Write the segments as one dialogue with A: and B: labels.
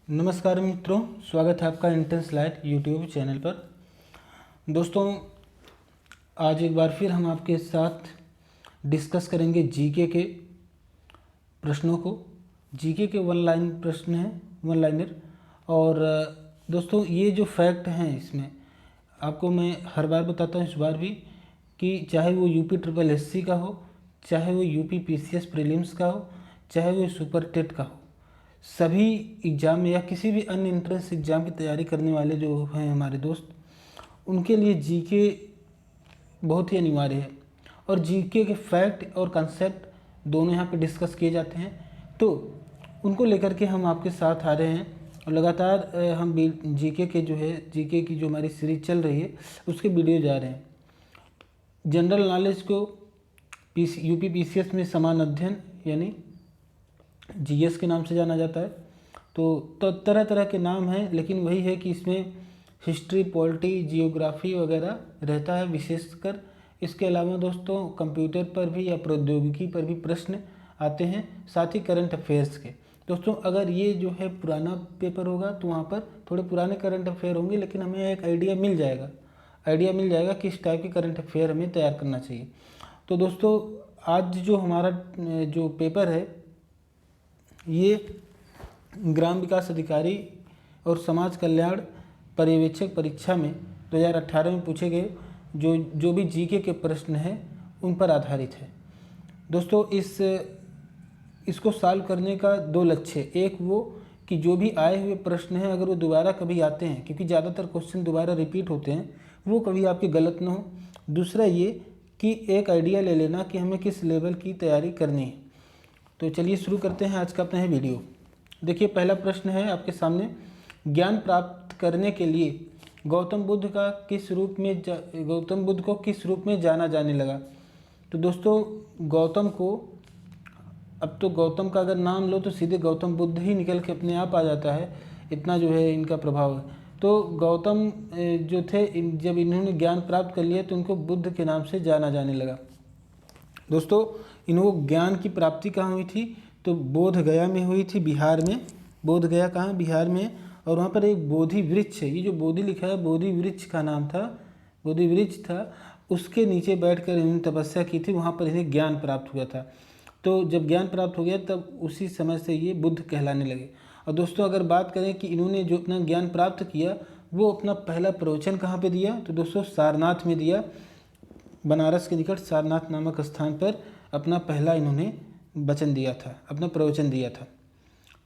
A: नमस्कार मित्रों, स्वागत है आपका इंटेंस लाइट यूट्यूब चैनल पर। दोस्तों, आज एक बार फिर हम आपके साथ डिस्कस करेंगे जीके के प्रश्नों को। जीके के वन लाइन प्रश्न हैं, वन लाइनर। और दोस्तों, ये जो फैक्ट हैं इसमें आपको मैं हर बार बताता हूँ, इस बार भी, कि चाहे वो यूपी ट्रिपल एससी का हो, चाहे वो यूपी पीसीएस प्रीलिम्स का हो, चाहे वो सुपर टेट का हो, सभी एग्ज़ाम या किसी भी अन्य इंट्रेंस एग्ज़ाम की तैयारी करने वाले जो हैं हमारे दोस्त, उनके लिए जीके बहुत ही अनिवार्य है। और जीके के फैक्ट और कंसेप्ट दोनों यहाँ पे डिस्कस किए जाते हैं, तो उनको लेकर के हम आपके साथ आ रहे हैं। और लगातार हम जीके के जो है, जीके की जो हमारी सीरीज चल रही है उसके वीडियो जा रहे हैं। जनरल नॉलेज को यूपी पीसीएस में समान अध्ययन यानी जीएस के नाम से जाना जाता है। तो तरह तरह के नाम हैं, लेकिन वही है कि इसमें हिस्ट्री, पॉलिटी, जियोग्राफी वगैरह रहता है विशेषकर। इसके अलावा दोस्तों, कंप्यूटर पर भी या प्रौद्योगिकी पर भी प्रश्न आते हैं, साथ ही करंट अफेयर्स के। दोस्तों, अगर ये जो है पुराना पेपर होगा तो वहाँ पर थोड़े पुराने करंट अफेयर होंगे, लेकिन हमें एक आइडिया मिल जाएगा कि इस टाइप के करंट अफेयर हमें तैयार करना चाहिए। तो दोस्तों, आज जो हमारा जो पेपर है, ये ग्राम विकास अधिकारी और समाज कल्याण पर्यवेक्षक परीक्षा में 2018 में पूछे गए जो भी जीके के प्रश्न हैं उन पर आधारित है। दोस्तों, इसको सॉल्व करने का दो लक्ष्य है। एक वो कि जो भी आए हुए प्रश्न हैं अगर वो दोबारा कभी आते हैं, क्योंकि ज़्यादातर क्वेश्चन दोबारा रिपीट होते हैं, वो कभी आपके गलत ना हो। दूसरा ये कि एक आइडिया ले लेना कि हमें किस लेवल की तैयारी करनी है। तो चलिए शुरू करते हैं आज का अपना है वीडियो। देखिए, पहला प्रश्न है आपके सामने, ज्ञान प्राप्त करने के लिए गौतम बुद्ध को किस रूप में जाना जाने लगा। तो दोस्तों, अब तो गौतम का अगर नाम लो तो सीधे गौतम बुद्ध ही निकल के अपने आप आ जाता है, इतना जो है इनका प्रभाव है। तो गौतम जो थे, जब इन्होंने ज्ञान प्राप्त कर लिया तो इनको बुद्ध के नाम से जाना जाने लगा। दोस्तों, इनको ज्ञान की प्राप्ति कहाँ हुई थी? तो बोध गया में हुई थी, बिहार में। बोध गया कहाँ? बिहार में। और वहाँ पर एक बोधि वृक्ष है, ये जो बोधि लिखा है बोधि वृक्ष का नाम था, बोधि वृक्ष था, उसके नीचे बैठकर इन्होंने तपस्या की थी, वहाँ पर इन्हें ज्ञान प्राप्त हुआ था। तो जब ज्ञान प्राप्त हो गया तब उसी समय से ये बुद्ध कहलाने लगे। और दोस्तों, अगर बात करें कि इन्होंने जो अपना ज्ञान प्राप्त किया, वो अपना पहला प्रवचन कहाँ पे दिया? तो दोस्तों, सारनाथ में दिया। बनारस के निकट सारनाथ नामक स्थान पर अपना पहला इन्होंने वचन दिया था, अपना प्रवचन दिया था।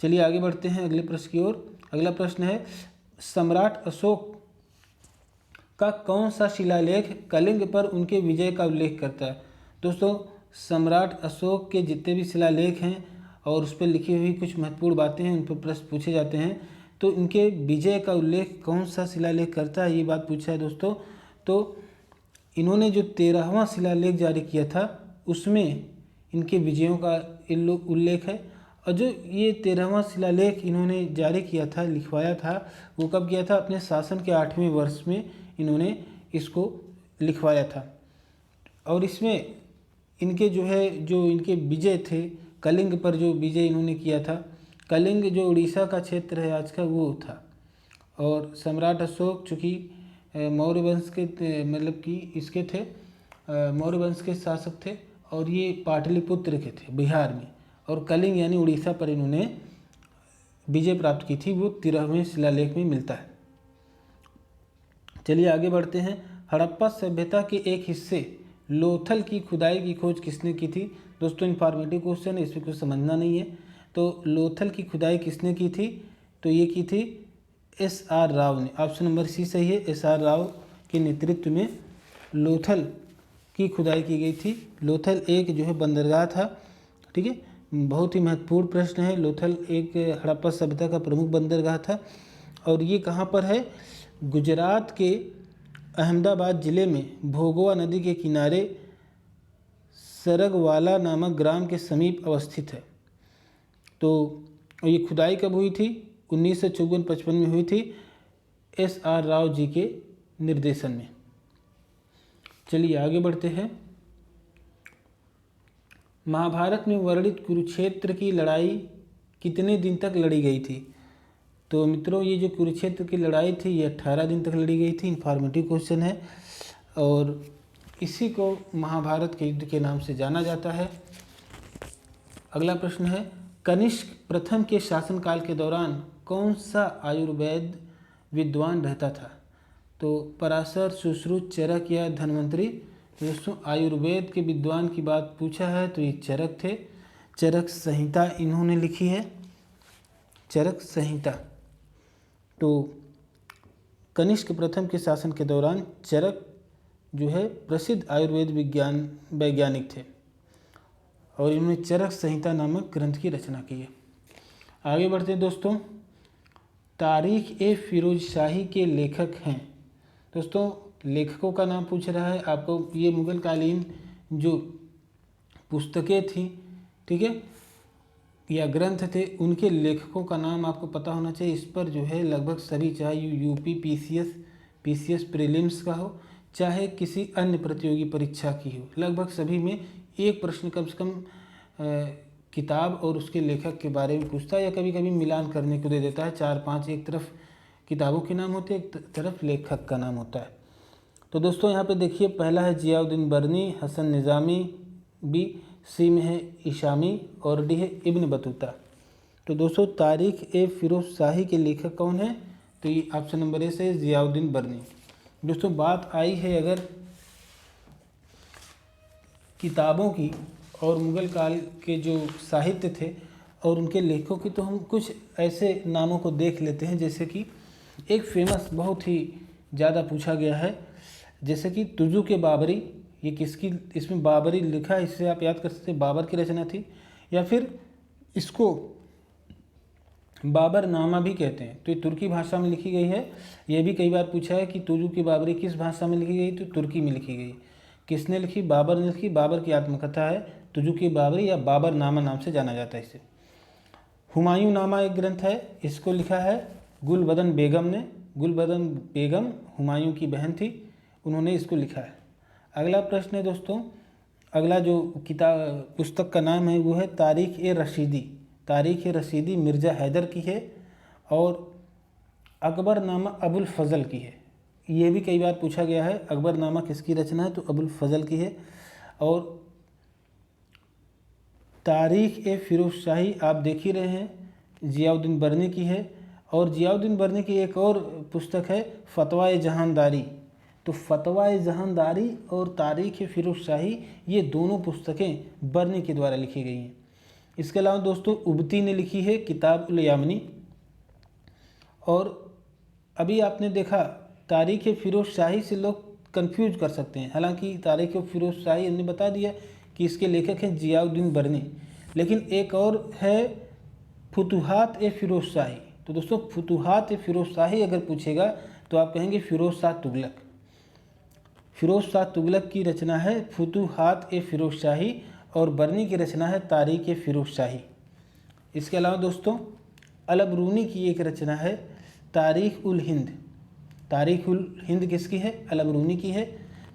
A: चलिए आगे बढ़ते हैं अगले प्रश्न की ओर। अगला प्रश्न है, सम्राट अशोक का कौन सा शिलालेख कलिंग पर उनके विजय का उल्लेख करता है? दोस्तों, सम्राट अशोक के जितने भी शिलालेख हैं और उस पर लिखी हुई कुछ महत्वपूर्ण बातें हैं, उन पर प्रश्न पूछे जाते हैं। तो इनके विजय का उल्लेख कौन सा शिलालेख करता है, ये बात पूछा है दोस्तों। तो इन्होंने जो 13वां शिलालेख जारी किया था उसमें इनके विजयों का उल्लेख है। और जो ये 13वां शिलालेख इन्होंने जारी किया था, लिखवाया था, वो कब किया था? अपने शासन के 8वें वर्ष में इन्होंने इसको लिखवाया था। और इसमें इनके जो इनके विजय थे, कलिंग पर जो विजय इन्होंने किया था, कलिंग जो उड़ीसा का क्षेत्र है आज का, वो था। और सम्राट अशोक चूँकि मौर्य वंश के मतलब कि इसके थे, मौर्य वंश के शासक थे, और ये पाटलिपुत्र के थे बिहार में। और कलिंग यानी उड़ीसा पर इन्होंने विजय प्राप्त की थी, वो 13वें शिलालेख में मिलता है। चलिए आगे बढ़ते हैं। हड़प्पा सभ्यता के एक हिस्से लोथल की खुदाई की खोज किसने की थी? दोस्तों, इन्फॉर्मेटिव क्वेश्चन है, इसमें कुछ समझना नहीं है। तो लोथल की खुदाई किसने की थी? तो ये की थी एस.आर. राव ने। ऑप्शन नंबर सी सही है। एस.आर. राव के नेतृत्व में लोथल की खुदाई की गई थी। लोथल एक जो है बंदरगाह था, ठीक है, बहुत ही महत्वपूर्ण प्रश्न है। लोथल एक हड़प्पा सभ्यता का प्रमुख बंदरगाह था, और ये कहाँ पर है? गुजरात के अहमदाबाद ज़िले में भोगवा नदी के किनारे सरगवाला नामक ग्राम के समीप अवस्थित है। तो ये खुदाई कब हुई थी? 1954-55 में हुई थी, एस.आर. राव जी के निर्देशन में। चलिए आगे बढ़ते हैं। महाभारत में वर्णित कुरुक्षेत्र की लड़ाई कितने दिन तक लड़ी गई थी? तो मित्रों ये जो कुरुक्षेत्र की लड़ाई थी ये 18 दिन तक लड़ी गई थी। इन्फॉर्मेटिव क्वेश्चन है और इसी को महाभारत के युद्ध के नाम से जाना जाता है। अगला प्रश्न है, कनिष्क प्रथम के शासनकाल के दौरान कौन सा आयुर्वेद विद्वान रहता था? तो पराशर, सुश्रुत, चरक या धन्वंतरी? दोस्तों आयुर्वेद के विद्वान की बात पूछा है तो ये चरक थे। चरक संहिता इन्होंने लिखी है, चरक संहिता। तो कनिष्क प्रथम के शासन के दौरान चरक जो है प्रसिद्ध आयुर्वेद वैज्ञानिक थे और इन्होंने चरक संहिता नामक ग्रंथ की रचना की है। आगे बढ़ते हैं दोस्तों, तारीख ए फिरोज शाही के लेखक हैं। दोस्तों लेखकों का नाम पूछ रहा है आपको। ये मुगल कालीन जो पुस्तकें थी, ठीक है, या ग्रंथ थे, उनके लेखकों का नाम आपको पता होना चाहिए। इस पर जो है लगभग सभी, चाहे यूपी पीसीएस प्रीलिम्स का हो, चाहे किसी अन्य प्रतियोगी परीक्षा की हो, लगभग सभी में एक प्रश्न कम से कम किताब और उसके लेखक के बारे में पूछता है या कभी कभी मिलान करने को दे देता है। 4-5 एक तरफ किताबों के नाम होते हैं, एक तरफ लेखक का नाम होता है। तो दोस्तों यहाँ पे देखिए, पहला है जियाउद्दीन बर्नी, हसन निज़ामी, बी, सी में है इशामी और डी है इब्न बतूता। तो दोस्तों तारीख ए फिरोज शाही के लेखक कौन है? तो ये ऑप्शन नंबर ए से जियाउद्दीन बर्नी। दोस्तों बात आई है अगर किताबों की और मुग़ल काल के जो साहित्य थे और उनके लेखकों की, तो हम कुछ ऐसे नामों को देख लेते हैं। जैसे कि एक फेमस, बहुत ही ज़्यादा पूछा गया है, जैसे कि तुजुक बाबरी, ये किसकी, इसमें बाबरी लिखा है, इससे आप याद कर सकते हैं बाबर की रचना थी, या फिर इसको बाबर नामा भी कहते हैं। तो ये तुर्की भाषा में लिखी गई है। ये भी कई बार पूछा है कि तुजुक बाबरी किस भाषा में लिखी गई? तो तुर्की में लिखी गई। किसने लिखी? बाबर ने लिखी। बाबर की आत्मकथा है तुजुक बाबरी या बाबर नामा नाम से जाना जाता है इसे। हुमायूं नामा एक ग्रंथ है, इसको लिखा है गुलबदन बेगम ने। गुलबदन बेगम हुमायूं की बहन थी, उन्होंने इसको लिखा है। अगला प्रश्न है दोस्तों, अगला जो पुस्तक का नाम है वो है तारीख ए रशीदी। तारीख ए रशीदी मिर्ज़ा हैदर की है और अकबरनामा अबुल फजल की है। ये भी कई बार पूछा गया है, अकबरनामा किसकी रचना है? तो अबुल फजल की है। और तारीख ए फिरोज शाही आप देख ही रहे हैं, जियाउद्दीन बर्नी की है। और जियाउद्दीन बर्नी की एक और पुस्तक है फतवा जहानदारी। तो फतवा जहानदारी और तारीख ए फिरोज शाही, ये दोनों पुस्तकें बर्नी के द्वारा लिखी गई हैं। इसके अलावा दोस्तों उबती ने लिखी है किताब उल यामनी। और अभी आपने देखा तारीख ए फिरोज शाही से लोग कंफ्यूज कर सकते हैं, हालांकि तारीख ए फिरोज शाही हमने बता दिया कि इसके लेखक हैं जियाउद्दीन बर्नी, लेकिन एक और है फुतुहात ए फिरोज शाही। तो दोस्तों फुतुहात ए फिरोज शाही अगर पूछेगा तो आप कहेंगे फिरोज शाह तुगलक। फिरोज शाह तुगलक की रचना है फुतुहात ए फिरोज शाही और बर्नी की रचना है तारीख ए फिरोज शाही। इसके अलावा दोस्तों अलबरूनी की एक रचना है तारीख उल हिंद। तारीख उल हिंद किसकी है? अलबरूनी की है।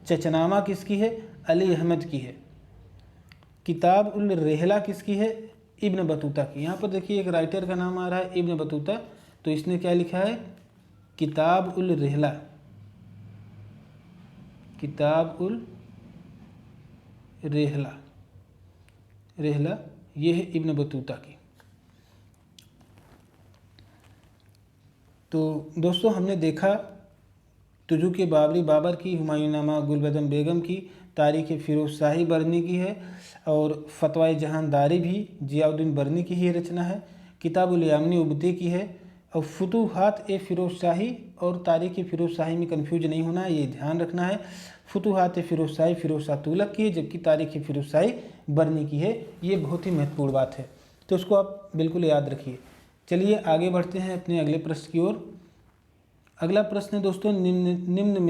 A: चचनामा किसकी है? अली अहमद की है। किताब उल रेहला किसकी है? इब्न बतूता की। यहाँ पर देखिए एक राइटर का नाम आ रहा है इब्न बतूता, तो इसने क्या लिखा है? किताब उल रेहला। किताब उल रेहला, रेहला ये है इब्न बतूता की। तो दोस्तों हमने देखा तुजुक बाबरी बाबर की, हुमायूं नामा गुलबदन बेगम की, तारीख फिरोज शाही बर्नी की है और फतवा जहानदारी भी जियाउद्दीन बर्नी की ही रचना है। किताब उल यामनी उबती की है और फुतुहात ए फिरोज शाही और तारीख फिरोज शाही में कंफ्यूज नहीं होना है, ये ध्यान रखना है। फुतुहात ए फिरोज शाही फिरोज शाह तुगलक की है, जबकि तारीख फिरोज शाही बर्नी की है। ये बहुत ही महत्वपूर्ण बात है, तो उसको आप बिल्कुल याद रखिए। चलिए आगे बढ़ते हैं अपने अगले प्रश्न की ओर। अगला प्रश्न है दोस्तों, निम्न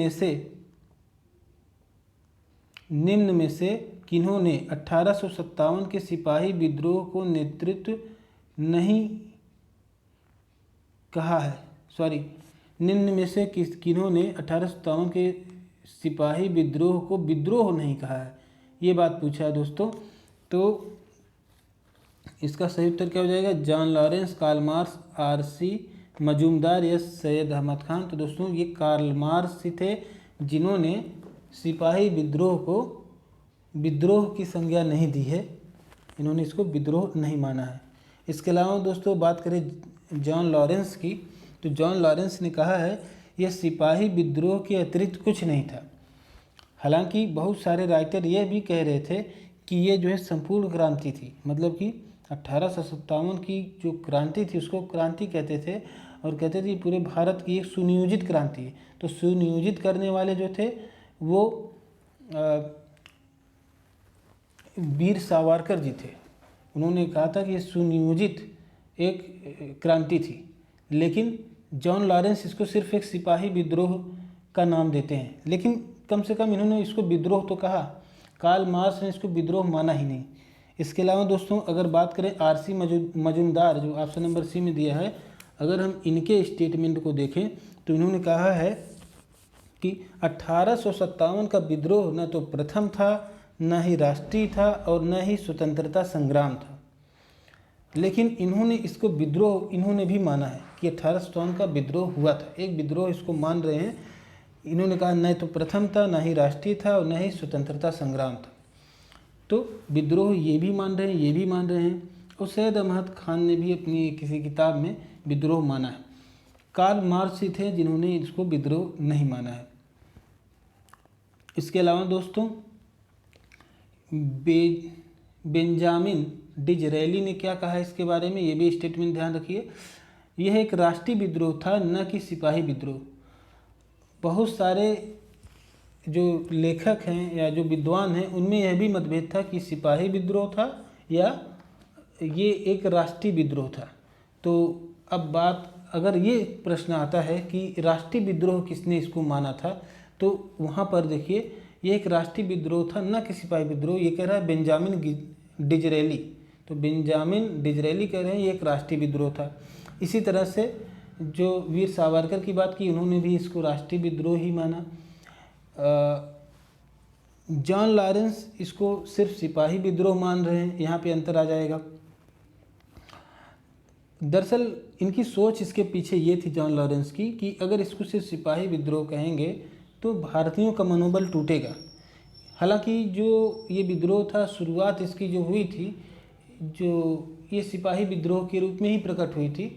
A: में से किन्होंने 1857 के सिपाही विद्रोह को नेतृत्व नहीं कहा है? निम्न में से किन्होंने 1857 के सिपाही विद्रोह को विद्रोह नहीं कहा है, ये बात पूछा है दोस्तों। तो इसका सही उत्तर क्या हो जाएगा? John Lawrence, Karl Marx, R C Majumdar या सैयद अहमद खान। तो दोस्तों ये कार्ल मार्क्स ही थे जिन्होंने सिपाही विद्रोह की संज्ञा नहीं दी है, इन्होंने इसको विद्रोह नहीं माना है। इसके अलावा दोस्तों बात करें जॉन लॉरेंस की, तो जॉन लॉरेंस ने कहा है यह सिपाही विद्रोह के अतिरिक्त कुछ नहीं था। हालांकि बहुत सारे राइटर यह भी कह रहे थे कि ये जो है संपूर्ण क्रांति थी, मतलब कि 1857 की जो क्रांति थी उसको क्रांति कहते थे और कहते थे पूरे भारत की एक सुनियोजित क्रांति है। तो सुनियोजित करने वाले जो थे वो वीर सावरकर जी थे। उन्होंने कहा था कि ये सुनियोजित एक क्रांति थी, लेकिन जॉन लॉरेंस इसको सिर्फ एक सिपाही विद्रोह का नाम देते हैं, लेकिन कम से कम इन्होंने इसको विद्रोह तो कहा। कार्ल मार्क्स ने इसको विद्रोह माना ही नहीं। इसके अलावा दोस्तों अगर बात करें आरसी मजूमदार जो ऑप्शन नंबर सी में दिया है, अगर हम इनके स्टेटमेंट को देखें तो इन्होंने कहा है कि 1857 का विद्रोह न तो प्रथम था, न ही राष्ट्रीय था और न ही स्वतंत्रता संग्राम था। लेकिन इन्होंने इसको विद्रोह इन्होंने भी माना है कि 1857 का विद्रोह हुआ था, एक विद्रोह इसको मान रहे हैं। इन्होंने कहा न तो प्रथम था, न ही राष्ट्रीय था और न ही स्वतंत्रता संग्राम था। तो विद्रोह ये भी मान रहे हैं, ये भी मान रहे हैं। और सैयद अहमद खान ने भी अपनी किसी किताब में विद्रोह माना है। कार्ल मार्क्स ही थे जिन्होंने इसको विद्रोह नहीं माना है। इसके अलावा दोस्तों बेंजामिन डिजरेली ने क्या कहा है इसके बारे में, ये भी स्टेटमेंट ध्यान रखिए। यह एक राष्ट्रीय विद्रोह था, न कि सिपाही विद्रोह। बहुत सारे जो लेखक हैं या जो विद्वान हैं उनमें यह भी मतभेद था कि सिपाही विद्रोह था या ये एक राष्ट्रीय विद्रोह था। तो अब बात अगर ये प्रश्न आता है कि राष्ट्रीय विद्रोह किसने इसको माना था, तो वहाँ पर देखिए ये एक राष्ट्रीय विद्रोह था, न कि सिपाही विद्रोह। ये कह रहा है बेंजामिन डिजरेली, तो बेंजामिन डिजरेली कह रहे हैं ये एक राष्ट्रीय विद्रोह था। इसी तरह से जो वीर सावरकर की बात की उन्होंने भी इसको राष्ट्रीय विद्रोह ही माना। जॉन लॉरेंस इसको सिर्फ सिपाही विद्रोह मान रहे हैं, यहाँ पे अंतर आ जाएगा। दरअसल इनकी सोच इसके पीछे ये थी जॉन लॉरेंस की कि अगर इसको सिर्फ सिपाही विद्रोह कहेंगे तो भारतीयों का मनोबल टूटेगा। हालांकि जो ये विद्रोह था शुरुआत इसकी जो हुई थी, जो ये सिपाही विद्रोह के रूप में ही प्रकट हुई थी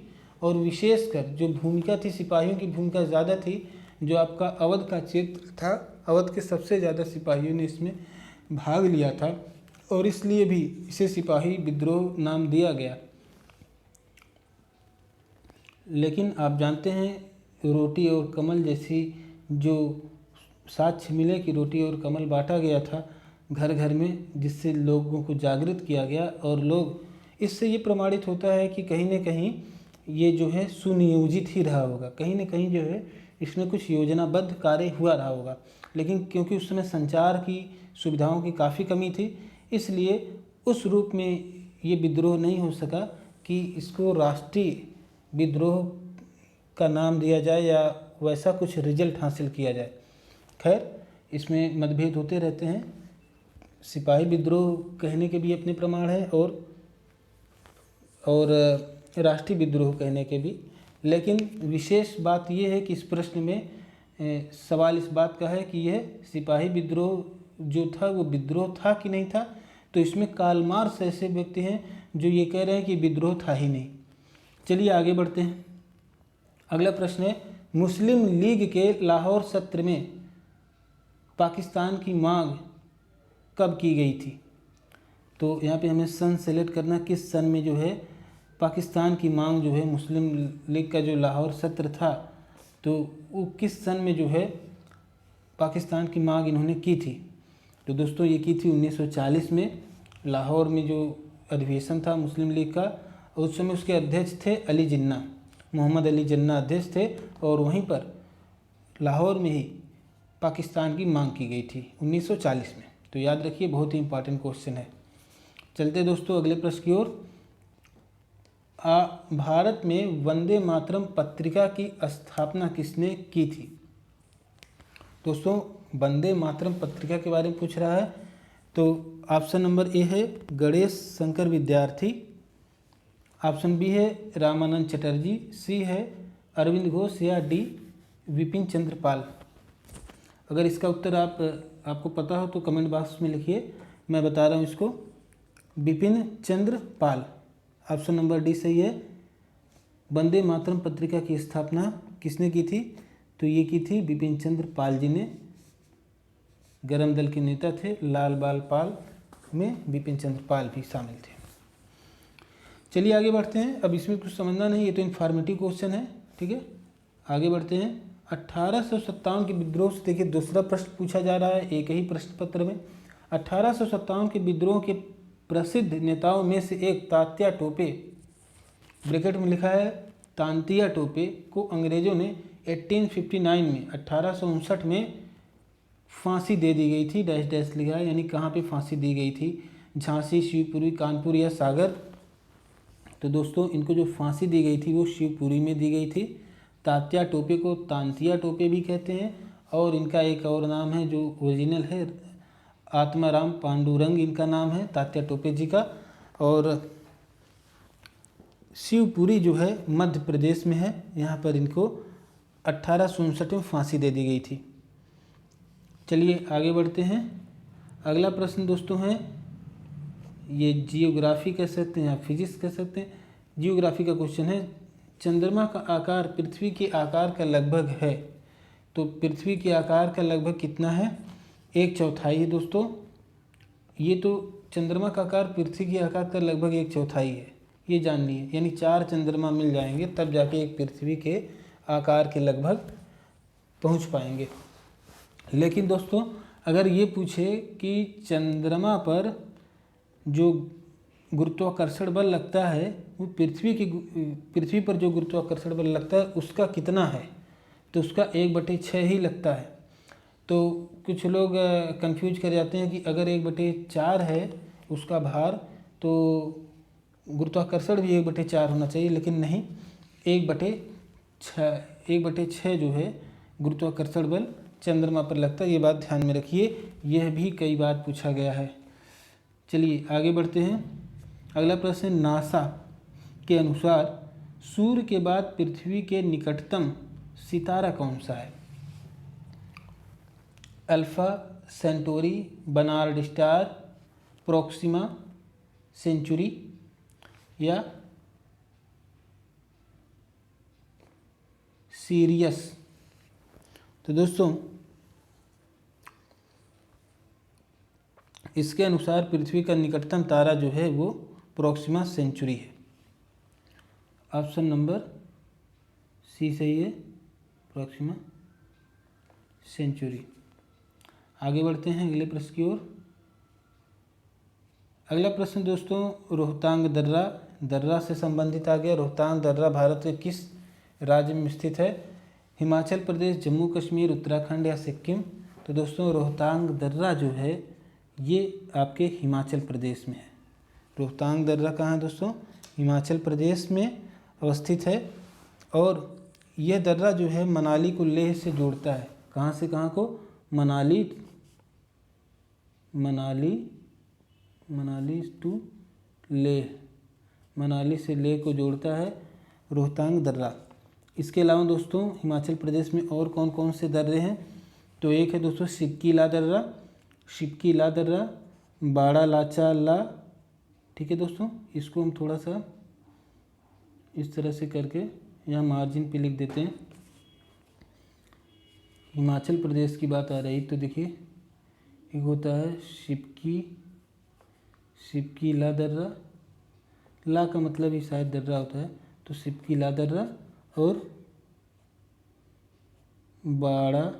A: और विशेषकर जो भूमिका थी सिपाहियों की भूमिका ज़्यादा थी। जो आपका अवध का क्षेत्र था, अवध के सबसे ज़्यादा सिपाहियों ने इसमें भाग लिया था और इसलिए भी इसे सिपाही विद्रोह नाम दिया गया। लेकिन आप जानते हैं रोटी और कमल जैसी जो साक्ष्य मिले कि रोटी और कमल बांटा गया था घर घर में, जिससे लोगों को जागृत किया गया और लोग इससे ये प्रमाणित होता है कि कहीं न कहीं ये जो है सुनियोजित ही रहा होगा, कहीं न कहीं जो है इसमें कुछ योजनाबद्ध कार्य हुआ रहा होगा। लेकिन क्योंकि उस समय संचार की सुविधाओं की काफ़ी कमी थी, इसलिए उस रूप में ये विद्रोह नहीं हो सका कि इसको राष्ट्रीय विद्रोह का नाम दिया जाए या वैसा कुछ रिजल्ट हासिल किया जाए। खैर इसमें मतभेद होते रहते हैं। सिपाही विद्रोह कहने के भी अपने प्रमाण हैं और राष्ट्रीय विद्रोह कहने के भी। लेकिन विशेष बात यह है कि इस प्रश्न में सवाल इस बात का है कि यह सिपाही विद्रोह जो था वो विद्रोह था कि नहीं था। तो इसमें कार्ल मार्क्स ऐसे व्यक्ति हैं जो ये कह रहे हैं कि विद्रोह था ही नहीं। चलिए आगे बढ़ते हैं। अगला प्रश्न है, मुस्लिम लीग के लाहौर सत्र में पाकिस्तान की मांग कब की गई थी? तो यहाँ पे हमें सन सेलेक्ट करना, किस सन में जो है पाकिस्तान की मांग जो है मुस्लिम लीग का जो लाहौर सत्र था, तो वो किस सन में जो है पाकिस्तान की मांग इन्होंने की थी? तो दोस्तों ये की थी 1940 में। लाहौर में जो अधिवेशन था मुस्लिम लीग का, उस समय उसके अध्यक्ष थे अली जिन्ना, मोहम्मद अली जिन्ना अध्यक्ष थे और वहीं पर लाहौर में ही पाकिस्तान की मांग की गई थी 1940 में। तो याद रखिए, बहुत ही इंपॉर्टेंट क्वेश्चन है। चलते दोस्तों अगले प्रश्न की ओर। भारत में वंदे मातरम पत्रिका की स्थापना किसने की थी? दोस्तों वंदे मातरम पत्रिका के बारे में पूछ रहा है। तो ऑप्शन नंबर ए है गणेश शंकर विद्यार्थी, ऑप्शन बी है रामानंद चटर्जी, सी है अरविंद घोष या डी विपिन चंद्र पाल। अगर इसका उत्तर आपको पता हो तो कमेंट बॉक्स में लिखिए, मैं बता रहा हूँ इसको, Vipin Chandra Pal. Option number D सही है। वंदे मातरम पत्रिका की स्थापना किसने की थी? तो ये की थी विपिन चंद्र पाल जी ने। गरम दल के नेता थे, लाल बाल पाल में विपिन चंद्र पाल भी शामिल थे। चलिए आगे बढ़ते हैं। अब इसमें कुछ समझना नहीं, ये तो इन्फॉर्मेटिव क्वेश्चन है, ठीक है। आगे बढ़ते हैं। 1857 के विद्रोह से देखिए दूसरा प्रश्न पूछा जा रहा है एक ही प्रश्न पत्र में। 1857 के विद्रोह के प्रसिद्ध नेताओं में से एक तात्या टोपे, ब्रैकेट में लिखा है तांतिया टोपे, को अंग्रेजों ने 1859 में 1859 में फांसी दे दी गई थी। डैश डैश लिखा है, यानी कहाँ पे फांसी दी गई थी? झांसी, शिवपुरी, कानपुर या सागर? तो दोस्तों इनको जो फांसी दी गई थी वो शिवपुरी में दी गई थी। तात्या टोपे को तांतिया टोपे भी कहते हैं, और इनका एक और नाम है जो ओरिजिनल है, आत्माराम पांडुरंग इनका नाम है तात्या टोपे जी का। और शिवपुरी जो है मध्य प्रदेश में है, यहाँ पर इनको 1859 में फांसी दे दी गई थी। चलिए आगे बढ़ते हैं। अगला प्रश्न दोस्तों है, ये जियोग्राफी कह सकते हैं या फिजिक्स कह सकते हैं। जियोग्राफी का क्वेश्चन है, चंद्रमा का आकार पृथ्वी के आकार का लगभग है। तो पृथ्वी के आकार का लगभग कितना है? 1/4 है दोस्तों। ये तो चंद्रमा का आकार पृथ्वी के आकार का लगभग 1/4 है, ये जान लिए। यानी 4 चंद्रमा मिल जाएंगे तब जाके एक पृथ्वी के आकार के लगभग पहुंच पाएंगे। लेकिन दोस्तों अगर ये पूछे कि चंद्रमा पर जो गुरुत्वाकर्षण बल लगता है वो पृथ्वी पर जो गुरुत्वाकर्षण बल लगता है उसका कितना है, तो उसका 1/6 ही लगता है। तो कुछ लोग कंफ्यूज कर जाते हैं कि अगर 1/4 है उसका भार तो गुरुत्वाकर्षण भी 1/4 होना चाहिए, लेकिन नहीं, 1/6 जो है गुरुत्वाकर्षण बल चंद्रमा पर लगता है। ये बात ध्यान में रखिए, यह भी कई बार पूछा गया है। चलिए आगे बढ़ते हैं। अगला प्रश्न, नासा के अनुसार सूर्य के बाद पृथ्वी के निकटतम सितारा कौन सा है? Alpha Centauri, Barnard star, Proxima Centauri या सीरियस? तो दोस्तों इसके अनुसार पृथ्वी का निकटतम तारा जो है वो प्रोक्सिमा सेंचुरी है। ऑप्शन नंबर सी सही है, प्रोक्सिमा सेंचुरी। आगे बढ़ते हैं अगले प्रश्न की ओर। अगला प्रश्न दोस्तों, रोहतांग दर्रा से संबंधित आ गया। रोहतांग दर्रा भारत के किस राज्य में स्थित है? हिमाचल प्रदेश, जम्मू कश्मीर, उत्तराखंड या सिक्किम? तो दोस्तों रोहतांग दर्रा जो है ये आपके हिमाचल प्रदेश में है। रोहतांग दर्रा कहाँ है दोस्तों? हिमाचल प्रदेश में अवस्थित है। और यह दर्रा जो है मनाली को लेह से जोड़ता है। कहाँ से कहाँ को? मनाली टू लेह, मनाली से लेह को जोड़ता है रोहतांग दर्रा। इसके अलावा दोस्तों हिमाचल प्रदेश में और कौन कौन से दर्रे हैं? तो एक है दोस्तों शिपकीला दर्रा, बाड़ा लाचा ला, ठीक है दोस्तों। इसको हम थोड़ा सा इस तरह से करके यहाँ मार्जिन पे लिख देते हैं। हिमाचल प्रदेश की बात आ रही तो देखिए एक होता है शिपकीला दर्रा, ला का मतलब ही शायद दर्रा होता है, तो शिपकीला दर्रा और बाड़ा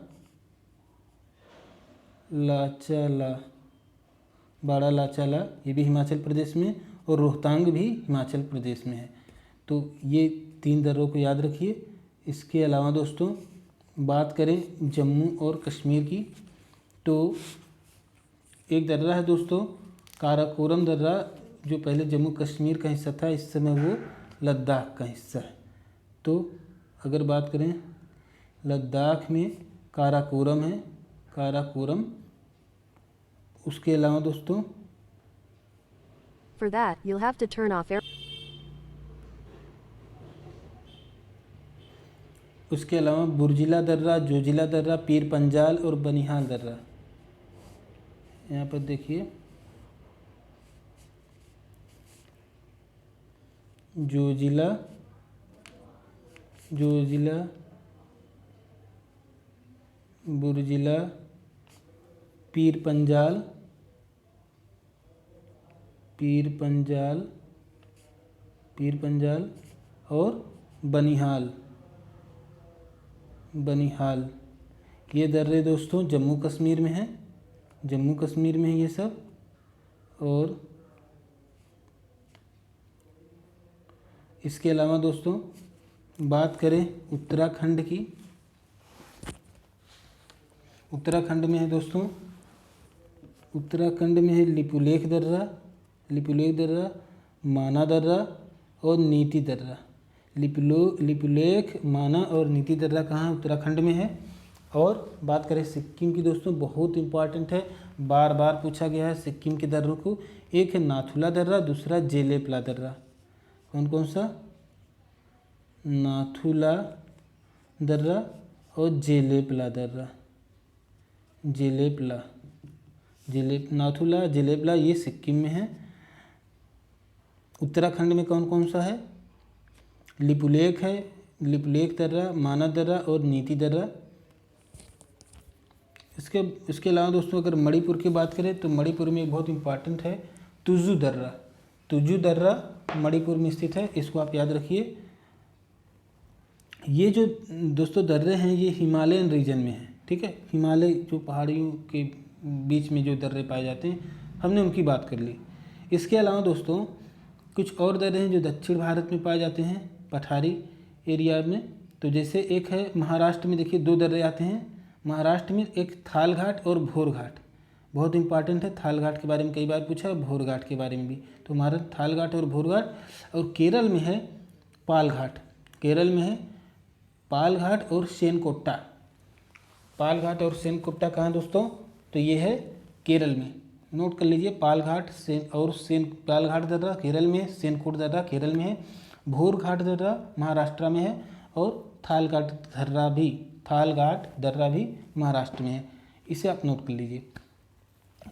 A: लाचाला ये भी हिमाचल प्रदेश में, और रोहतांग भी हिमाचल प्रदेश में है। तो ये 3 दर्रों को याद रखिए। इसके अलावा दोस्तों बात करें जम्मू और कश्मीर की, तो एक दर्रा है दोस्तों काराकोरम दर्रा, जो पहले जम्मू कश्मीर का हिस्सा था, इस समय वो लद्दाख का हिस्सा है। तो अगर बात करें लद्दाख में काराकोरम है, काराकोरम। उसके अलावा दोस्तों
B: For that, you'll have to turn off air.
A: उसके अलावा बुर्जिला दर्रा, जोजिला दर्रा, पीर पंजाल और बनिहाल दर्रा। यहाँ पर देखिए जोजिला, जोजिला, बुर्जिला, पीर पंजाल, पीर पंजाल, पीर पंजाल और बनिहाल, बनिहाल। ये दर्रे दोस्तों जम्मू कश्मीर में हैं, जम्मू कश्मीर में है ये सब। और इसके अलावा दोस्तों बात करें उत्तराखंड की, उत्तराखंड में है दोस्तों, उत्तराखंड में है लिपुलेख दर्रा, लिपुलेख दर्रा, माना दर्रा और नीति दर्रा। लिपुलेख, माना और नीति दर्रा कहाँ है? उत्तराखंड में है। और बात करें सिक्किम की दोस्तों, बहुत इंपॉर्टेंट है, बार बार पूछा गया है सिक्किम के दर्रों को। एक है नाथुला दर्रा, दूसरा जेलेपला दर्रा। कौन कौन सा? नाथुला दर्रा और जेलेपला दर्रा। जेलेपला, नाथुला, जेलेपला ये सिक्किम में है। उत्तराखंड में कौन कौन सा है? लिपुलेख है, लिपुलेख दर्रा, माना दर्रा और नीति दर्रा। इसके अलावा दोस्तों अगर मणिपुर की बात करें तो मणिपुर में बहुत इंपॉर्टेंट है तुजु दर्रा। तुजु दर्रा मणिपुर में स्थित है, इसको आप याद रखिए। ये जो दोस्तों दर्रे हैं ये हिमालयन रीजन में है, ठीक है। हिमालय जो पहाड़ियों के बीच में जो दर्रे पाए जाते हैं, हमने उनकी बात कर ली। इसके अलावा दोस्तों कुछ और दर्रे हैं जो दक्षिण भारत में पाए जाते हैं पठारी एरिया में। तो जैसे एक है महाराष्ट्र में, देखिए दो दर्रे आते हैं महाराष्ट्र में, एक थाल घाट और भोर घाट। बहुत इंपॉर्टेंट है, थाल घाट के बारे में कई बार पूछा है, भोर घाट के बारे में भी। तो हमारा थाल घाट और भोर घाट। और केरल में है पाल घाट, केरल में है पाल घाट और सेनकोट्टा। पाल घाट और सेनकोट्टा कहाँ है दोस्तों? तो ये है केरल में, नोट कर लीजिए। पाल घाट पाल घाट दर्रा केरल में है, सेनकोट दर्रा केरल में है, भोर घाट दर्रा महाराष्ट्र में है और थाल घाट दर्रा भी महाराष्ट्र में है। इसे आप नोट कर लीजिए।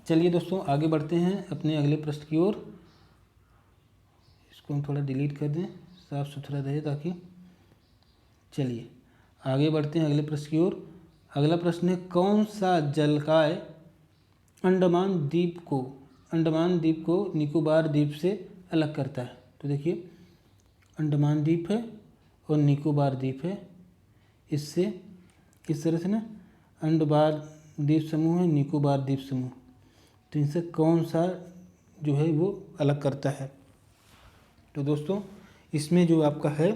A: चलिए दोस्तों आगे बढ़ते हैं अपने अगले प्रश्न की ओर। इसको हम थोड़ा डिलीट कर दें, साफ सुथरा रहे ताकि। चलिए आगे बढ़ते हैं अगले प्रश्न की ओर। अगला प्रश्न है कौन सा जलकाय अंडमान द्वीप को निकोबार द्वीप से अलग करता है? तो देखिए अंडमान द्वीप है और निकोबार द्वीप है, इससे इस तरह से ना अंडमान द्वीप समूह है, निकोबार द्वीप समूह। तो इनसे कौन सा जो है वो अलग करता है? तो दोस्तों इसमें जो आपका है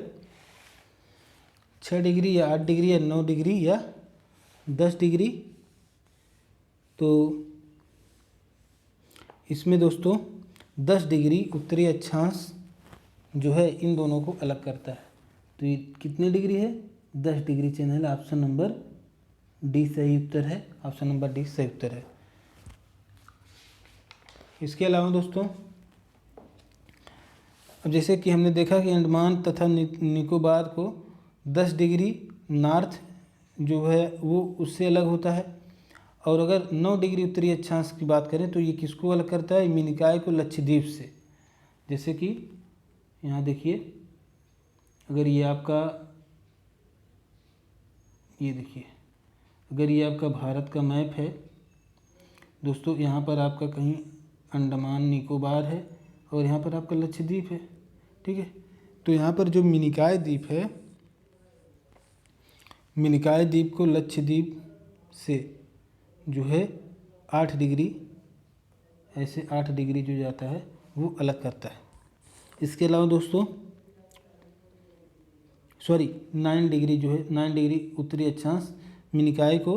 A: 6 डिग्री या 8 डिग्री या 9 डिग्री या 10 डिग्री। तो इसमें दोस्तों 10 डिग्री उत्तरी अक्षांश जो है इन दोनों को अलग करता है। तो ये कितने डिग्री है? 10 degree channel. Option number D सही उत्तर है, ऑप्शन नंबर डी सही उत्तर है। इसके अलावा दोस्तों अब जैसे कि हमने देखा कि अंडमान तथा निकोबार को 10 डिग्री नॉर्थ जो है वो उससे अलग होता है। और अगर 9 डिग्री उत्तरी अक्षांश की बात करें तो ये किसको अलग करता है? मिनिकॉय को लक्षद्वीप से। जैसे कि यहाँ देखिए, अगर ये आपका, ये देखिए अगर ये आपका भारत का मैप है दोस्तों, यहाँ पर आपका कहीं अंडमान निकोबार है और यहाँ पर आपका लक्षद्वीप है, ठीक है। तो यहाँ पर जो मिनिकॉय द्वीप है, मिनिकॉय द्वीप को लक्षद्वीप से जो है 8 डिग्री, ऐसे 8 डिग्री जो जाता है वो अलग करता है। इसके अलावा दोस्तों 9 डिग्री जो है, 9 डिग्री उत्तरी अक्षांश मिनिकॉय को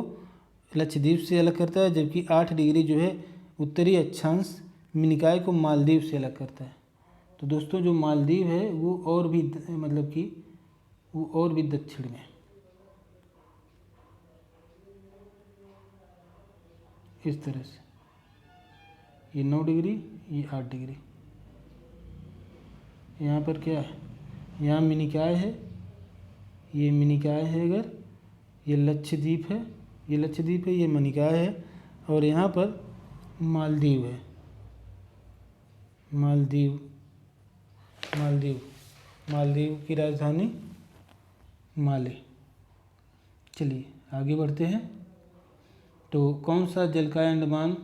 A: लक्षद्वीप से अलग करता है, जबकि 8 डिग्री जो है उत्तरी अक्षांश मिनिकॉय को मालदीव से अलग करता है। तो दोस्तों जो मालदीव है वो और भी मतलब कि वो और भी दक्षिण में, इस तरह से ये 9 डिग्री, ये 8 डिग्री। यहाँ पर क्या है? यहाँ मिनिकॉय है, ये मिनिकॉय है, अगर ये लक्षद्वीप है, ये लक्षद्वीप है, ये मिनिकॉय है, और यहाँ पर मालदीव है, मालदीव, मालदीव, मालदीव की राजधानी माले। चलिए आगे बढ़ते हैं। तो कौन सा जलकाय अंडमान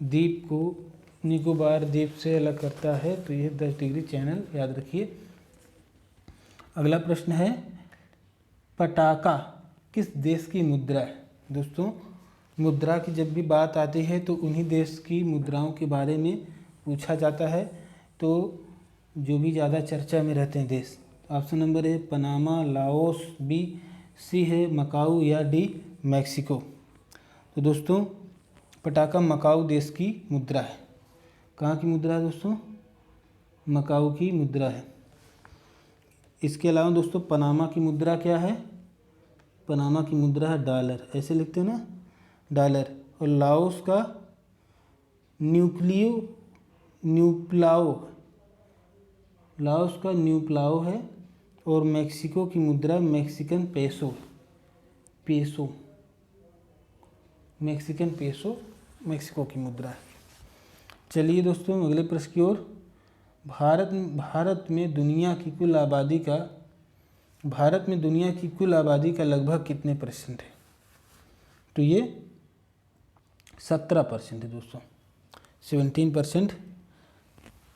A: द्वीप को निकोबार द्वीप से अलग करता है? तो यह 10 डिग्री चैनल, याद रखिए। अगला प्रश्न है, पटाका किस देश की मुद्रा है? दोस्तों, मुद्रा की जब भी बात आती है तो उन्हीं देश की मुद्राओं के बारे में पूछा जाता है। तो जो भी ज़्यादा चर्चा में रहते हैं देश, option number A Panama, Laos, B, C है मकाऊ, या डी मैक्सिको। तो दोस्तों, पटाका मकाऊ देश की मुद्रा है। कहाँ की मुद्रा है दोस्तों? मकाऊ की मुद्रा है। इसके अलावा दोस्तों, पनामा की मुद्रा क्या है? पनामा की मुद्रा है डॉलर, ऐसे लिखते हैं ना, डॉलर। और लाओस का न्यूप्लाओ, लाओस का न्यूप्लाओ है। और मैक्सिको की मुद्रा Mexican peso, peso, Mexican peso Mexico की मुद्रा है। चलिए दोस्तों, अगले प्रश्न की ओर। भारत में दुनिया की कुल आबादी का लगभग कितने परसेंट है? तो ये 17% है दोस्तों, 17%।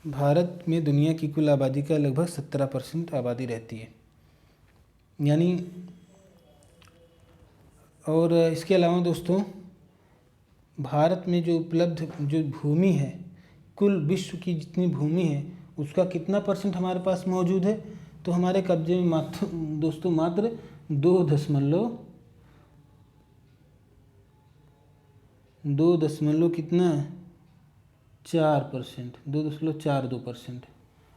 A: भारत में दुनिया की कुल आबादी का लगभग 17% आबादी रहती है, यानी। और इसके अलावा दोस्तों, भारत में जो उपलब्ध जो भूमि है, कुल विश्व की जितनी भूमि है उसका कितना परसेंट हमारे पास मौजूद है? तो हमारे कब्जे में मात्र 2 कितना है? 4%, 2.42%।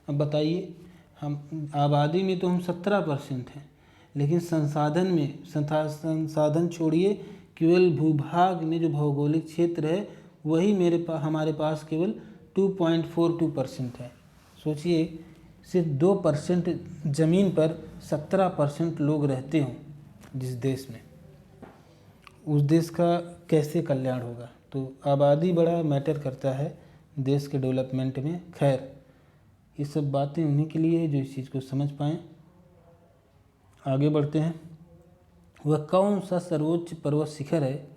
A: अब बताइए, हम आबादी में तो हम 17% हैं, लेकिन संसाधन छोड़िए, केवल भूभाग में जो भौगोलिक क्षेत्र है वही हमारे पास केवल 2.42% है। सोचिए, सिर्फ 2% ज़मीन पर 17% लोग रहते हों जिस देश में, उस देश का कैसे कल्याण होगा? तो आबादी बड़ा मैटर करता है देश के डेवलपमेंट में। खैर, ये सब बातें उन्हीं के लिए है जो इस चीज़ को समझ पाएँ। आगे बढ़ते हैं। वह कौन सा सर्वोच्च पर्वत शिखर है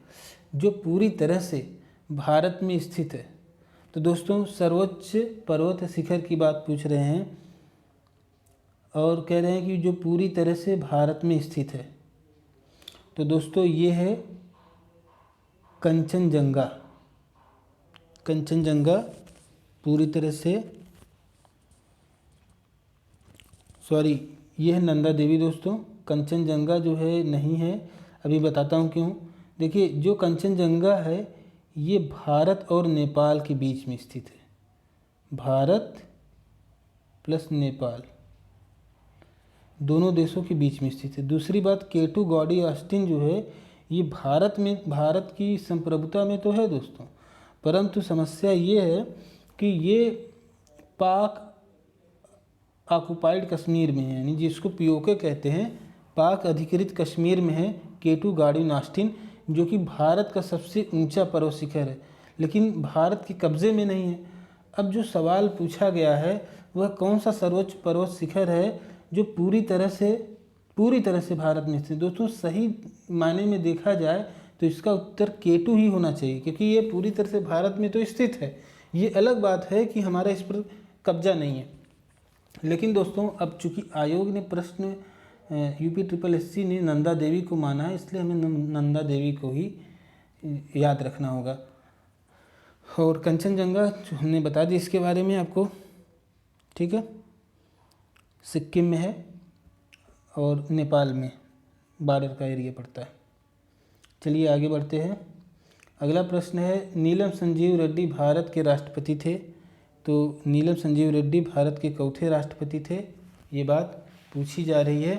A: जो पूरी तरह से भारत में स्थित है? तो दोस्तों, सर्वोच्च पर्वत शिखर की बात पूछ रहे हैं और कह रहे हैं कि जो पूरी तरह से भारत में स्थित है। तो दोस्तों, ये है कंचनजंगा। कंचनजंगा पूरी तरह से, सॉरी, ये है नंदा देवी दोस्तों। कंचनजंगा जो है नहीं है, अभी बताता हूँ क्यों। देखिए, जो कंचनजंगा है ये भारत और नेपाल के बीच में स्थित है, भारत प्लस नेपाल, दोनों देशों के बीच में स्थित है। दूसरी बात, K2 गॉडी ऑस्टिन जो है ये भारत की संप्रभुता में तो है दोस्तों, परंतु समस्या ये है कि ये पाक ऑक्युपाइड कश्मीर में है, यानी जिसको पीओके कहते हैं, पाक अधिकृत कश्मीर में है K2 गॉडी ऑस्टिन, जो कि भारत का सबसे ऊंचा पर्वत शिखर है, लेकिन भारत के कब्जे में नहीं है। अब जो सवाल पूछा गया है वह कौन सा सर्वोच्च पर्वत शिखर है जो पूरी तरह से भारत में स्थित है? दोस्तों, सही मायने में देखा जाए तो इसका उत्तर K2 ही होना चाहिए, क्योंकि ये पूरी तरह से भारत में तो स्थित है। ये अलग बात है कि हमारा इस पर कब्जा नहीं है। लेकिन दोस्तों, अब चूंकि आयोग ने प्रश्न UPSSC ने नंदा देवी को माना है, इसलिए हमें नंदा देवी को ही याद रखना होगा। और कंचनजंगा जो हमने बता दी इसके बारे में आपको, ठीक है, सिक्किम में है और नेपाल में बॉर्डर का एरिया पड़ता है। चलिए आगे बढ़ते हैं। अगला प्रश्न है, नीलम संजीव रेड्डी भारत के राष्ट्रपति थे। तो नीलम संजीव रेड्डी भारत के चौथे राष्ट्रपति थे, ये बात पूछी जा रही है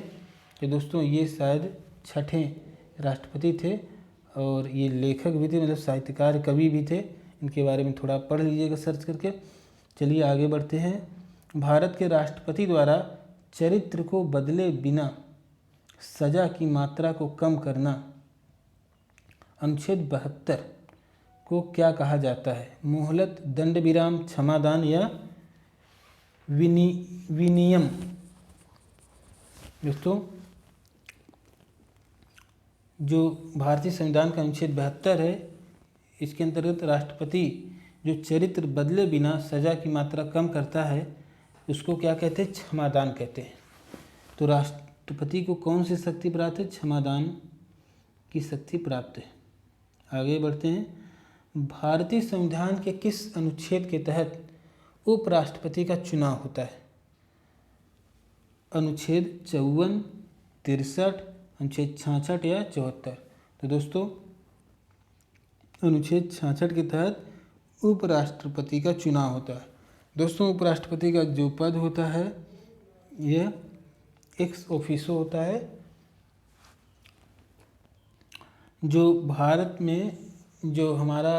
A: कि दोस्तों ये शायद छठे राष्ट्रपति थे और ये लेखक भी थे, मतलब साहित्यकार, कवि भी थे। इनके बारे में थोड़ा पढ़ लीजिएगा सर्च करके। चलिए आगे बढ़ते हैं। भारत के राष्ट्रपति द्वारा चरित्र को बदले बिना सजा की मात्रा को कम करना अनुच्छेद 72 को क्या कहा जाता है? मोहलत, दंड विराम, क्षमादान या विनियम? दोस्तों, जो भारतीय संविधान का अनुच्छेद 72 है, इसके अंतर्गत राष्ट्रपति जो चरित्र बदले बिना सजा की मात्रा कम करता है उसको क्या कहते हैं? क्षमादान कहते हैं। तो राष्ट्रपति को कौन सी शक्ति प्राप्त है? क्षमादान की शक्ति प्राप्त है। आगे बढ़ते हैं। भारतीय संविधान के किस अनुच्छेद के तहत उपराष्ट्रपति का चुनाव होता है? अनुच्छेद 54, 63, अनुच्छेद 66 या 74? तो दोस्तों, अनुच्छेद 66 के तहत उपराष्ट्रपति का चुनाव होता है। दोस्तों, उपराष्ट्रपति का जो पद होता है यह एक्स ऑफिसो होता है। जो भारत में जो हमारा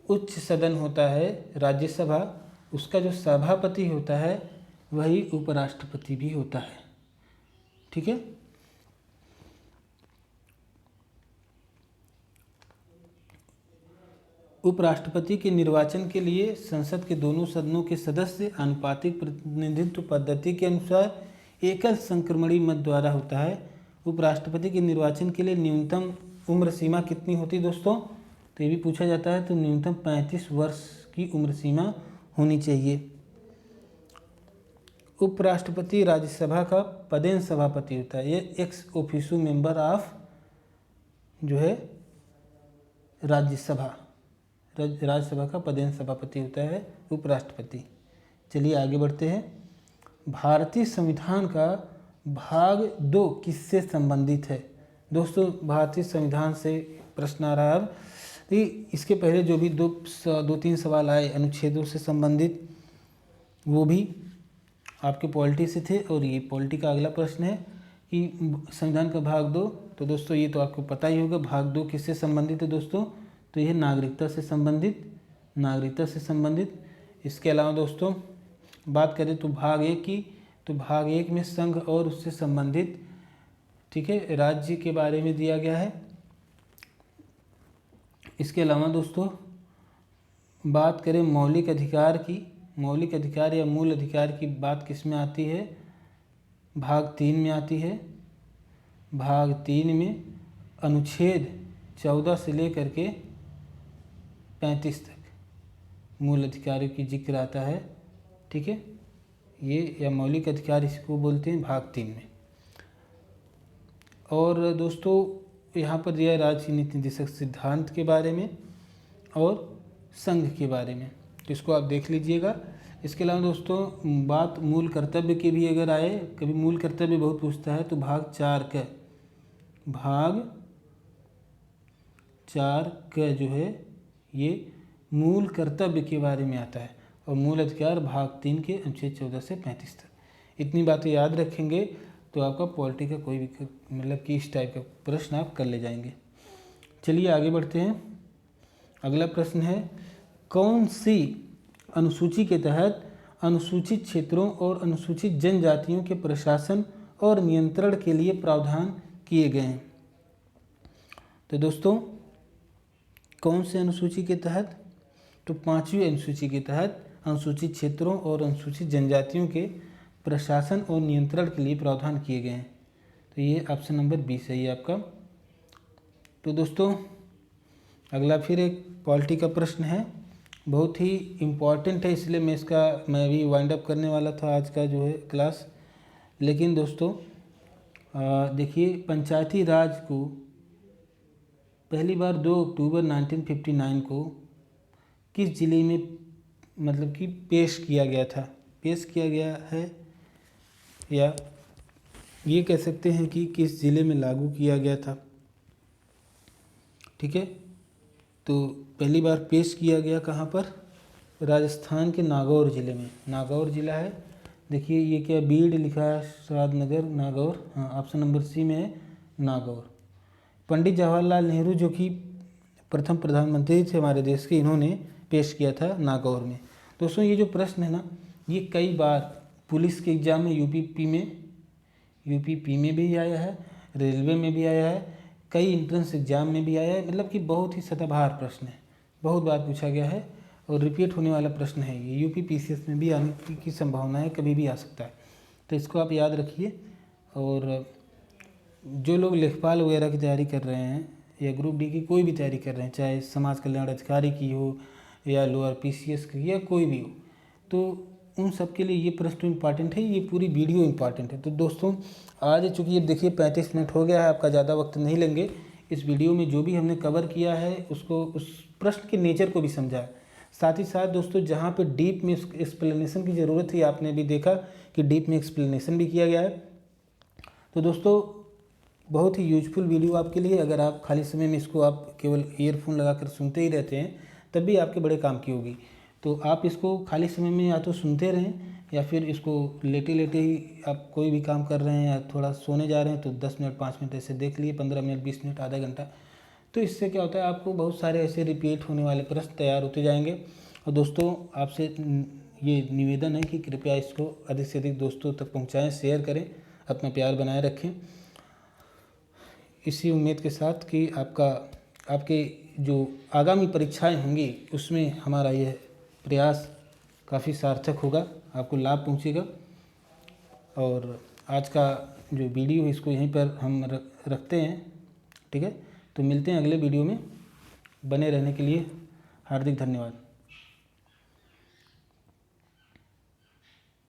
A: उच्च सदन होता है राज्यसभा, उसका जो सभापति होता है वही उपराष्ट्रपति भी होता है। ठीक है। उपराष्ट्रपति के निर्वाचन के लिए संसद के दोनों सदनों के सदस्य आनुपातिक प्रतिनिधित्व पद्धति के अनुसार एकल संक्रमणीय मत द्वारा होता है। उपराष्ट्रपति के निर्वाचन के लिए न्यूनतम उम्र सीमा कितनी होती है दोस्तों? तो ये भी पूछा जाता है। तो न्यूनतम 35 वर्ष की उम्र सीमा होनी चाहिए। उपराष्ट्रपति राज्यसभा का पदेन सभापति होता है। ये एक्स ऑफिसो मेंबर ऑफ जो है राज्यसभा का पदेन सभापति होता है उपराष्ट्रपति। चलिए आगे बढ़ते हैं। भारतीय संविधान का भाग 2 किससे संबंधित है? दोस्तों, भारतीय संविधान से प्रश्न आ रहा है। अब इसके पहले जो भी दो तीन सवाल आए अनुच्छेदों से संबंधित, वो भी आपके पॉलिटी से थे। और ये पॉलिटी का अगला प्रश्न है कि संविधान का भाग 2। तो दोस्तों, ये तो आपको पता ही होगा भाग 2 किससे संबंधित है दोस्तों? तो यह नागरिकता से संबंधित। इसके अलावा दोस्तों बात करें तो भाग 1 की, तो भाग 1 में संघ और उससे संबंधित, ठीक है, राज्य के बारे में दिया गया है। इसके अलावा दोस्तों बात करें मौलिक अधिकार की, मौलिक अधिकार या मूल अधिकार की बात किस में आती है? भाग 3 में आती है। भाग 3 में अनुच्छेद 14 से लेकर के 35 तक मूल अधिकारों की जिक्र आता है। ठीक है, ये या मौलिक अधिकार इसको बोलते हैं भाग 3 में। और दोस्तों यहाँ पर दिया है राज्य नीति निर्देशक सिद्धांत के बारे में और संघ के बारे में, तो इसको आप देख लीजिएगा। इसके अलावा दोस्तों बात मूल कर्तव्य की भी अगर आए, कभी मूल कर्तव्य बहुत पूछता है, तो भाग 4 का जो है ये मूल कर्तव्य के बारे में आता है। और मूल अधिकार भाग 3 के अनुच्छेद 14 से 35 तक। इतनी बातें याद रखेंगे तो आपका पॉलिटी का कोई भी मतलब कि इस टाइप का प्रश्न आप कर ले जाएंगे। चलिए आगे बढ़ते हैं। अगला प्रश्न है, कौन सी अनुसूची के तहत अनुसूचित क्षेत्रों और अनुसूचित जनजातियों के प्रशासन और नियंत्रण के लिए प्रावधान किए गए हैं? तो दोस्तों कौन से अनुसूची के तहत? तो 5वीं अनुसूची के तहत अनुसूचित क्षेत्रों और अनुसूचित जनजातियों के प्रशासन और नियंत्रण के लिए प्रावधान किए गए हैं। तो ये ऑप्शन नंबर 20 है ये आपका। तो दोस्तों अगला फिर एक पॉलिटी का प्रश्न है, बहुत ही इम्पॉर्टेंट है, इसलिए मैं भी वाइंड अप करने वाला था आज का जो है क्लास। लेकिन दोस्तों देखिए, पंचायती राज को पहली बार 2 अक्टूबर 1959 को किस जिले में मतलब कि पेश किया गया है, या ये कह सकते हैं कि किस ज़िले में लागू किया गया था। ठीक है, तो पहली बार पेश किया गया कहाँ पर? राजस्थान के नागौर ज़िले में। नागौर ज़िला है, देखिए ये क्या बीड़ लिखा है, शादनगर, नागौर। हाँ, ऑप्शन नंबर सी में है नागौर। पंडित जवाहरलाल नेहरू जो कि प्रथम प्रधानमंत्री थे हमारे देश के, इन्होंने पेश किया था नागौर में। दोस्तों ये जो प्रश्न है ना, ये कई बार पुलिस के एग्ज़ाम में यूपी में यूपीपी में भी आया है, रेलवे में भी आया है, कई इंट्रेंस एग्जाम में भी आया है। मतलब कि बहुत ही सदाबहार प्रश्न है, बहुत बार पूछा गया है और रिपीट होने वाला प्रश्न है ये। यूपी पीसीएस में भी आने की संभावना है, कभी भी आ सकता है, तो इसको आप याद रखिए। और जो लोग लेखपाल वगैरह की तैयारी कर रहे हैं या ग्रुप डी की कोई भी तैयारी कर रहे हैं, चाहे समाज कल्याण अधिकारी की हो या लोअर पीसीएस की या कोई भी हो, तो उन सब के लिए ये प्रश्न इम्पॉर्टेंट है, ये पूरी वीडियो इम्पॉर्टेंट है। तो दोस्तों आज चूँकि ये देखिए 35 मिनट हो गया है, आपका ज़्यादा वक्त नहीं लेंगे। इस वीडियो में जो भी हमने कवर किया है उसको, उस प्रश्न के नेचर को भी समझा है। साथ ही साथ दोस्तों जहाँ पे डीप में एक्सप्लेनेशन की ज़रूरत थी, आपने भी देखा कि डीप में एक्सप्लेनेशन भी किया गया है। तो दोस्तों बहुत ही यूजफुल वीडियो आपके लिए, अगर आप खाली समय में इसको आप केवल ईयरफोन लगाकर सुनते ही रहते हैं तब भी आपके बड़े काम की होगी। तो आप इसको खाली समय में या तो सुनते रहें या फिर इसको लेटे लेटे ही आप कोई भी काम कर रहे हैं या थोड़ा सोने जा रहे हैं तो 10 मिनट 5 मिनट ऐसे देख लिए, 15 मिनट 20 मिनट आधा घंटा। तो इससे क्या होता है, आपको बहुत सारे ऐसे रिपीट होने वाले प्रश्न तैयार होते जाएंगे। और दोस्तों आपसे ये निवेदन है कि कृपया इसको अधिक से अधिक दोस्तों तक पहुँचाएँ, शेयर करें, अपना प्यार बनाए रखें, इसी उम्मीद के साथ कि आपके जो आगामी परीक्षाएं होंगी उसमें हमारा यह प्रयास काफ़ी सार्थक होगा, आपको लाभ पहुंचेगा। और आज का जो वीडियो है इसको यहीं पर हम रखते हैं, ठीक है। तो मिलते हैं अगले वीडियो में, बने रहने के लिए हार्दिक धन्यवाद।